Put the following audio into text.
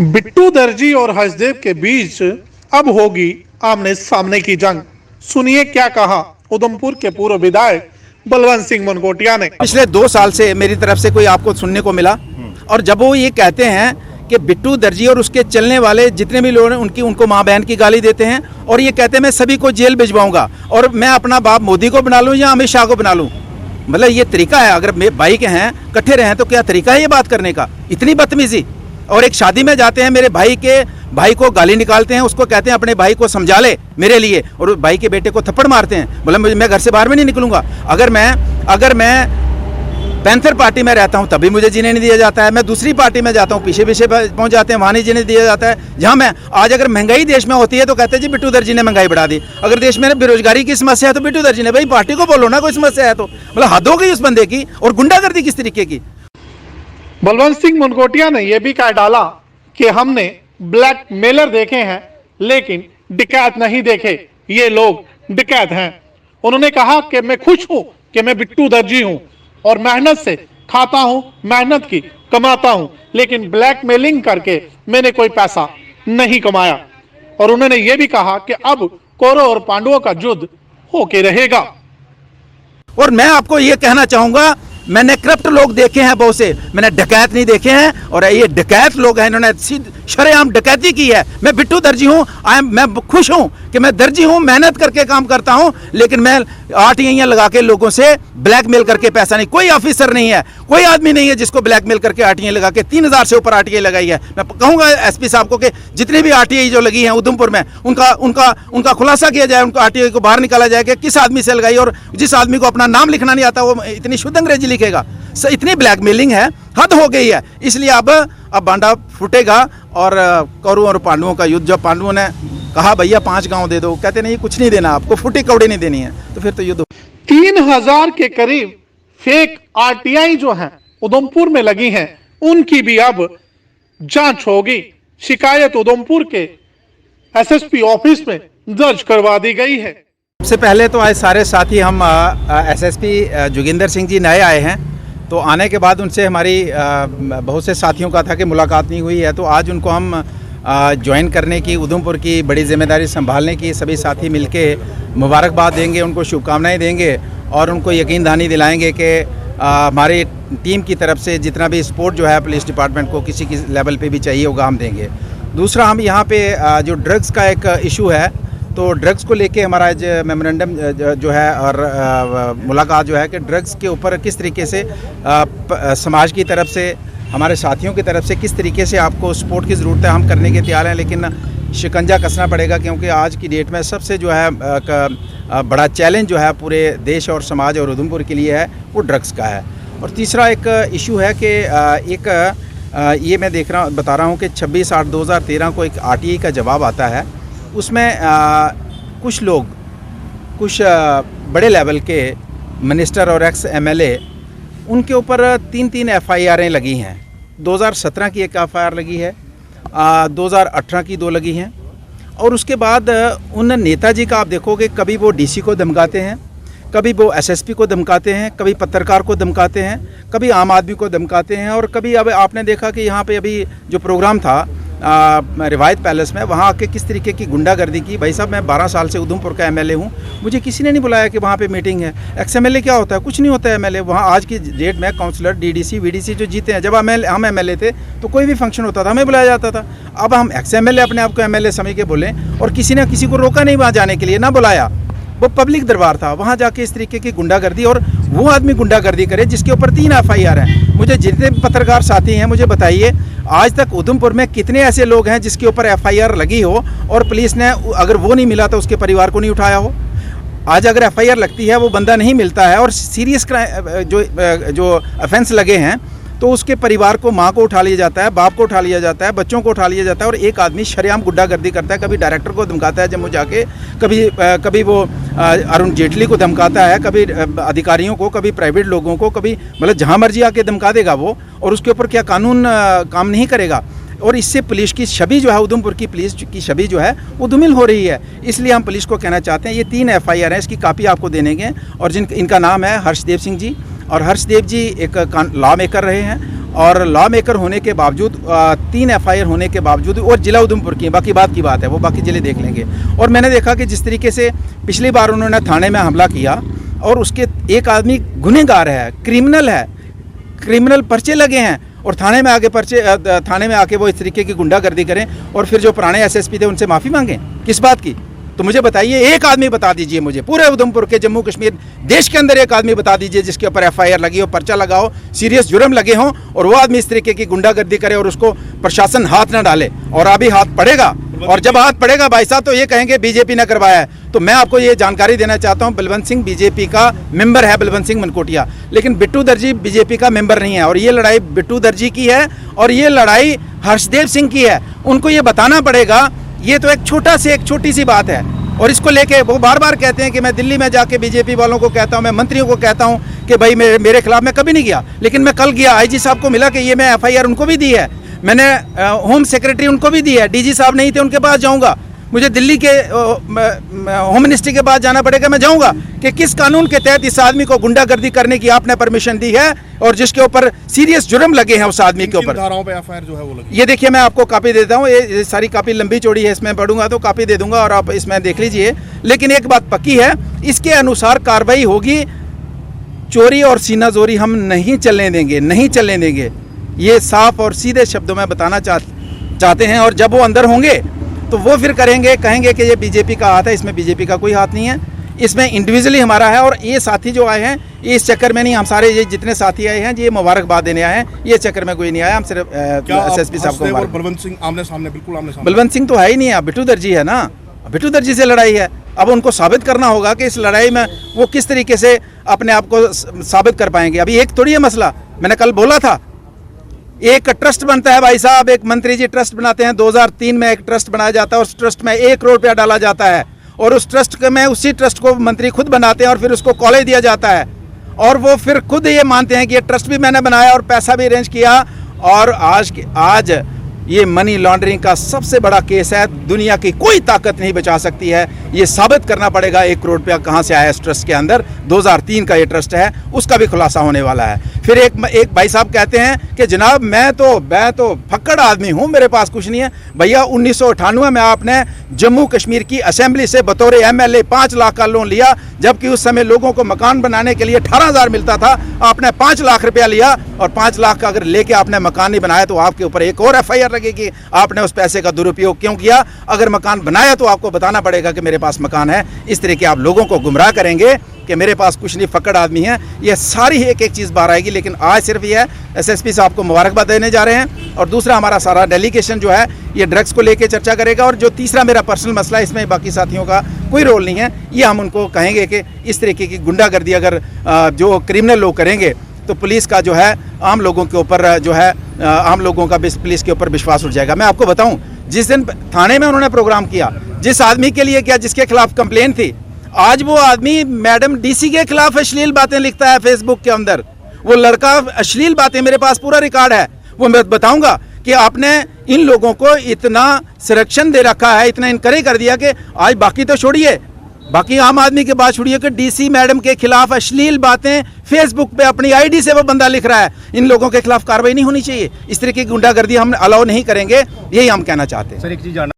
बिट्टू दर्जी और हर्षदेव के बीच अब होगी आमने सामने की जंग। सुनिए क्या कहा उधमपुर के पूर्व विधायक बलवंत सिंह मनकोटिया ने। पिछले 2 साल से मेरी तरफ से कोई आपको सुनने को मिला, और जब वो ये कहते हैं कि बिट्टू दर्जी और उसके चलने वाले जितने भी लोग हैं उनको माँ बहन की गाली देते हैं, और ये कहते हैं मैं सभी को जेल भिजवाऊंगा और मैं अपना बाप मोदी को बना लूं या अमित शाह को बना लूं। मतलब ये तरीका है? अगर भाई के हैं इकट्ठे रहे तो क्या तरीका है ये बात करने का? इतनी बदतमीजी। और एक शादी में जाते हैं, मेरे भाई को गाली निकालते हैं, उसको कहते हैं अपने भाई को समझा ले मेरे लिए, और भाई के बेटे को थप्पड़ मारते हैं। बोले मैं घर से बाहर में नहीं निकलूंगा। अगर मैं पैंथर पार्टी में रहता हूं तभी मुझे जीने नहीं दिया जाता है, मैं दूसरी पार्टी में जाता हूं पीछे पहुंच जाते हैं, वहां नहीं जीने दिया जाता है। जहां मैं आज अगर महंगाई देश में होती है तो कहते हैं जी बिट्टू दर्जी ने महंगाई बढ़ा दी। अगर देश में बेरोजगारी की समस्या है तो बिट्टू दर्जी ने, भाई पार्टी को बोलो ना कोई समस्या है तो। मतलब हद हो गई उस बंदे की। और गुंडागर्दी किस तरीके की। बलवंत सिंह मनकोटिया ने यह भी कह डाला कि हमने ब्लैक मेलर देखे हैं लेकिन डकैत नहीं देखे, ये लोग डकैत हैं। उन्होंने कहा कि मैं खुश हूं कि मैं बिट्टू दर्जी हूं और मेहनत से खाता हूं, मेहनत की कमाता हूं, लेकिन ब्लैकमेलिंग करके मैंने कोई पैसा नहीं कमाया। और उन्होंने यह भी कहा कि अब कौरव और पांडवों का युद्ध होके रहेगा। और मैं आपको यह कहना चाहूंगा, मैंने करप्ट लोग देखे हैं बहुत से, मैंने डकैत नहीं देखे हैं। और ये डकैत लोग हैं, इन्होंने शरेआम डकैती की है। मैं बिट्टू दर्जी हूं, मैं खुश हूं कि मैं दर्जी हूं, मेहनत करके काम करता हूं, लेकिन मैं आरटीआई लगा के लोगों से ब्लैकमेल करके पैसा नहीं। कोई ऑफिसर नहीं है, कोई आदमी नहीं है जिसको ब्लैकमेल करके आरटीआई लगा के 3000 से ऊपर आरटीआई लगाई है। मैं कहूंगा एसपी साहब को कि जितनी भी आरटीआई जो लगी है उधमपुर में, उनका खुलासा किया जाए, उनको आरटीआई को बाहर निकाला जाए कि किस आदमी से लगाई, और जिस आदमी को अपना नाम लिखना नहीं आता वो इतनी शुद्ध अंग्रेजी लिखेगा। इतनी ब्लैकमेलिंग है, हद हो गई है। इसलिए अब बांडा फूटेगा। और कौरवों और पांडवों का युद्ध, जब पांडवों ने कहा भैया 5 गांव दे दो, कहते नहीं कुछ नहीं देना आपको, फूटी कौड़ी नहीं देनी है, तो फिर तो युद्ध। 3000 के करीब फेक आरटीआई जो है उधमपुर में लगी हैं, उनकी भी अब जांच होगी। शिकायत उधमपुर के एसएसपी ऑफिस में दर्ज करवा दी गई है। सबसे पहले तो आज सारे साथी हम एसएसपी जोगिंदर सिंह जी नए आए हैं, तो आने के बाद उनसे हमारी बहुत से साथियों का था कि मुलाकात नहीं हुई है, तो आज उनको हम ज्वाइन करने की, उधमपुर की बड़ी जिम्मेदारी संभालने की सभी साथी मिलके मुबारकबाद देंगे, उनको शुभकामनाएं देंगे और उनको यकीन दहानी दिलाएंगे कि हमारी टीम की तरफ से जितना भी सपोर्ट जो है पुलिस डिपार्टमेंट को किसी की लेवल पे भी चाहिए होगा हम देंगे। दूसरा, हम यहाँ पे जो ड्रग्स का एक इशू है, तो ड्रग्स को लेके हमारा आज मेमोरेंडम जो है और मुलाकात जो है कि ड्रग्स के ऊपर किस तरीके से समाज की तरफ से, हमारे साथियों की तरफ से किस तरीके से आपको सपोर्ट की ज़रूरत है, हम करने के तैयार हैं, लेकिन शिकंजा कसना पड़ेगा क्योंकि आज की डेट में सबसे जो है बड़ा चैलेंज जो है पूरे देश और समाज और उधमपुर के लिए है वो ड्रग्स का है। और तीसरा एक इशू है कि ये मैं बता रहा हूँ कि 26/8/2013 को एक आरटीआई का जवाब आता है, उसमें कुछ लोग, कुछ बड़े लेवल के मिनिस्टर और एक्स एमएलए, उनके ऊपर 3 एफआईआरें लगी हैं। 2017 की एक एफआईआर लगी है, 2018 की 2 लगी हैं। और उसके बाद उन नेताजी का आप देखोगे, कभी वो डीसी को धमकाते हैं, कभी वो एसएसपी को धमकाते हैं, कभी पत्रकार को धमकाते हैं, कभी आम आदमी को धमकाते हैं। और कभी अब आपने देखा कि यहाँ पे अभी जो प्रोग्राम था रिवायत पैलेस में, वहाँ आके किस तरीके की गुंडागर्दी की। भाई साहब, मैं 12 साल से उधमपुर का एमएलए हूँ, मुझे किसी ने नहीं बुलाया कि वहाँ पे मीटिंग है। एक्स एमएलए क्या होता है? कुछ नहीं होता है एमएलए। वहाँ आज की डेट में काउंसलर, डीडीसी, वीडीसी जो जीते हैं, जब हम एमएलए थे तो कोई भी फंक्शन होता था हमें बुलाया जाता था। अब हम एक्स एमएलए अपने आप को एमएलए समझ के बोलें, और किसी ने किसी को रोका नहीं वहाँ जाने के लिए, ना बुलाया। वो पब्लिक दरबार था, वहाँ जाके इस तरीके की गुंडागर्दी, और वो आदमी गुंडागर्दी करे जिसके ऊपर 3 एफआईआर हैं। मुझे जितने पत्रकार साथी हैं मुझे बताइए, आज तक उधमपुर में कितने ऐसे लोग हैं जिसके ऊपर एफआईआर लगी हो और पुलिस ने, अगर वो नहीं मिला तो उसके परिवार को नहीं उठाया हो। आज अगर एफआईआर लगती है, वो बंदा नहीं मिलता है और सीरियस क्राइम जो ऑफेंस लगे हैं, तो उसके परिवार को, माँ को उठा लिया जाता है, बाप को उठा लिया जाता है, बच्चों को उठा लिया जाता है, और एक आदमी शरेआम गुंडागर्दी करता है। कभी डायरेक्टर को धमकाता है जम्मू जाके, कभी वो अरुण जेटली को धमकाता है, कभी अधिकारियों को, कभी प्राइवेट लोगों को, कभी मतलब जहाँ मर्जी आके धमका देगा वो, और उसके ऊपर क्या कानून काम नहीं करेगा। और इससे पुलिस की छवि जो है, उधमपुर की पुलिस की छवि जो है वो धूमिल हो रही है। इसलिए हम पुलिस को कहना चाहते हैं, ये 3 एफआईआर हैं, इसकी कापी आपको देंगे। और इनका नाम है हर्षदेव सिंह जी, और हर्षदेव जी एक लॉ मेकर रहे हैं और लॉ मेकर होने के बावजूद 3 FIR होने के बावजूद, और जिला उधमपुर की, बाकी बात की बात है, वो बाकी जिले देख लेंगे। और मैंने देखा कि जिस तरीके से पिछली बार उन्होंने थाने में हमला किया और उसके एक आदमी गुनहगार है, क्रिमिनल है, क्रिमिनल पर्चे लगे हैं, और थाने में आके वो इस तरीके की गुंडागर्दी करें और फिर जो पुराने SSP थे उनसे माफ़ी मांगें, किस बात की? तो मुझे बताइए, एक आदमी बता दीजिए मुझे, पूरे उधमपुर के, जम्मू कश्मीर देश के अंदर एक आदमी बता दीजिए जिसके ऊपर FIR लगी हो, पर्चा लगा हो, सीरियस जुर्म लगे हों, और वो आदमी इस तरीके की गुंडागर्दी करे और उसको प्रशासन हाथ न डाले। और अभी हाथ पड़ेगा, और जब हाथ पड़ेगा भाई साहब तो ये कहेंगे बीजेपी ने करवाया है। तो मैं आपको ये जानकारी देना चाहता हूँ, बलवंत सिंह बीजेपी का मेंबर है, बलवंत सिंह मनकोटिया, लेकिन बिट्टू दर्जी बीजेपी का मेंबर नहीं है। और ये लड़ाई बिट्टू दर्जी की है और ये लड़ाई हर्षदेव सिंह की है। उनको ये बताना पड़ेगा, ये तो एक छोटी सी बात है। और इसको लेके वो बार बार कहते हैं कि मैं दिल्ली में जाके बीजेपी वालों को कहता हूँ, मैं मंत्रियों को कहता हूँ कि भाई मेरे खिलाफ, मैं कभी नहीं गया, लेकिन मैं कल गया, IG साहब को मिला कि ये मैं FIR उनको भी दी है, मैंने होम सेक्रेटरी उनको भी दी है, DG साहब नहीं थे उनके पास जाऊंगा, मुझे दिल्ली के होम मिनिस्ट्री के पास जाना पड़ेगा, मैं जाऊंगा कि किस कानून के तहत इस आदमी को गुंडागर्दी करने की आपने परमिशन दी है और जिसके ऊपर सीरियस जुर्म लगे हैं उस आदमी के ऊपर। धाराओं पे FIR जो है वो लगी। ये देखिए, मैं आपको कॉपी देता हूँ, ये सारी कॉपी लंबी चौड़ी है, इसमें पढ़ूंगा तो कॉपी दे दूंगा और आप इसमें देख लीजिए। लेकिन एक बात पक्की है, इसके अनुसार कार्रवाई होगी। चोरी और सीनाजोरी हम नहीं चलने देंगे, नहीं चलने देंगे, ये साफ और सीधे शब्दों में बताना चाहते हैं। और जब वो अंदर होंगे तो वो फिर कहेंगे कि ये बीजेपी का हाथ है, इसमें बीजेपी का कोई हाथ नहीं है, इसमें इंडिविजुअली हमारा है। और ये साथी जो आए हैं, ये इस चक्कर में नहीं, हम सारे ये जितने साथी आए हैं ये मुबारकबाद देने आए हैं, ये चक्कर में कोई नहीं आया, हम सिर्फ SSP साहब को। बलवंत सिंह आमने सामने, बिल्कुल आमने सामने। बलवंत सिंह तो है ही नहीं है, बिट्टू दर्जी है ना, बिट्टू दर्जी से लड़ाई है। अब उनको साबित करना होगा कि इस लड़ाई में वो किस तरीके से अपने आप को साबित कर पाएंगे। अभी एक थोड़ी है मसला, मैंने कल बोला था, एक ट्रस्ट बनता है भाई साहब, एक मंत्री जी ट्रस्ट बनाते हैं, 2003 में एक ट्रस्ट बनाया जाता है, उस ट्रस्ट में 1 करोड़ रुपया डाला जाता है और उस ट्रस्ट में उसी ट्रस्ट को मंत्री खुद बनाते हैं और फिर उसको कॉलेज दिया जाता है और वो फिर खुद ये मानते हैं कि ये ट्रस्ट भी मैंने बनाया और पैसा भी अरेंज किया। और आज ये मनी लॉन्ड्रिंग का सबसे बड़ा केस है, दुनिया की कोई ताकत नहीं बचा सकती है। ये साबित करना पड़ेगा 1 करोड़ रुपया कहाँ से आया इस ट्रस्ट के अंदर। 2003 का ये ट्रस्ट है, उसका भी खुलासा होने वाला है। फिर एक भाई साहब कहते हैं कि जनाब मैं तो फक्कड़ आदमी हूँ, मेरे पास कुछ नहीं है। भैया 1998 में आपने जम्मू कश्मीर की असेंबली से बतौर MLA 5 लाख का लोन लिया, जबकि उस समय लोगों को मकान बनाने के लिए 18,000 मिलता था, आपने 5 लाख रुपया लिया और 5 लाख का अगर लेके आपने मकान नहीं बनाया तो आपके ऊपर एक और FIR लगेगी। आपने उस पैसे का दुरुपयोग क्यों किया? अगर मकान बनाया तो आपको बताना पड़ेगा कि मेरे पास मकान है। इस तरह के आप लोगों को गुमराह करेंगे कि मेरे पास कुछ नहीं, फक्कड़ आदमी है, ये सारी एक चीज़ बाहर आएगी। लेकिन आज सिर्फ ये है, SSP साहब को मुबारकबाद देने जा रहे हैं और दूसरा हमारा सारा डेलीगेशन जो है ये ड्रग्स को लेकर चर्चा करेगा। और जो तीसरा मेरा पर्सनल मसला है, इसमें बाकी साथियों का कोई रोल नहीं है, ये हम उनको कहेंगे कि इस तरीके की गुंडागर्दी अगर जो क्रिमिनल लोग करेंगे तो पुलिस का जो है आम लोगों के ऊपर जो है आम लोगों का पुलिस के ऊपर विश्वास उठ जाएगा। मैं आपको बताऊं, जिस दिन थाने में उन्होंने प्रोग्राम किया, जिस आदमी के लिए किया जिसके खिलाफ कंप्लेन थी, आज वो आदमी मैडम DC के खिलाफ अश्लील बातें लिखता है फेसबुक के अंदर। वो लड़का अश्लील बातें, मेरे पास पूरा रिकॉर्ड है, वो मैं बताऊंगा कि आपने इन लोगों को इतना संरक्षण दे रखा है, इतना इनकरेज कर दिया कि आज बाकी तो छोड़िए, बाकी आम आदमी के बात छोड़िए कि DC मैडम के खिलाफ अश्लील बातें फेसबुक पे अपनी ID से वो बंदा लिख रहा है। इन लोगों के खिलाफ कार्रवाई नहीं होनी चाहिए। इस तरह की गुंडागर्दी हम अलाउ नहीं करेंगे, यही हम कहना चाहते हैं। सर एक चीज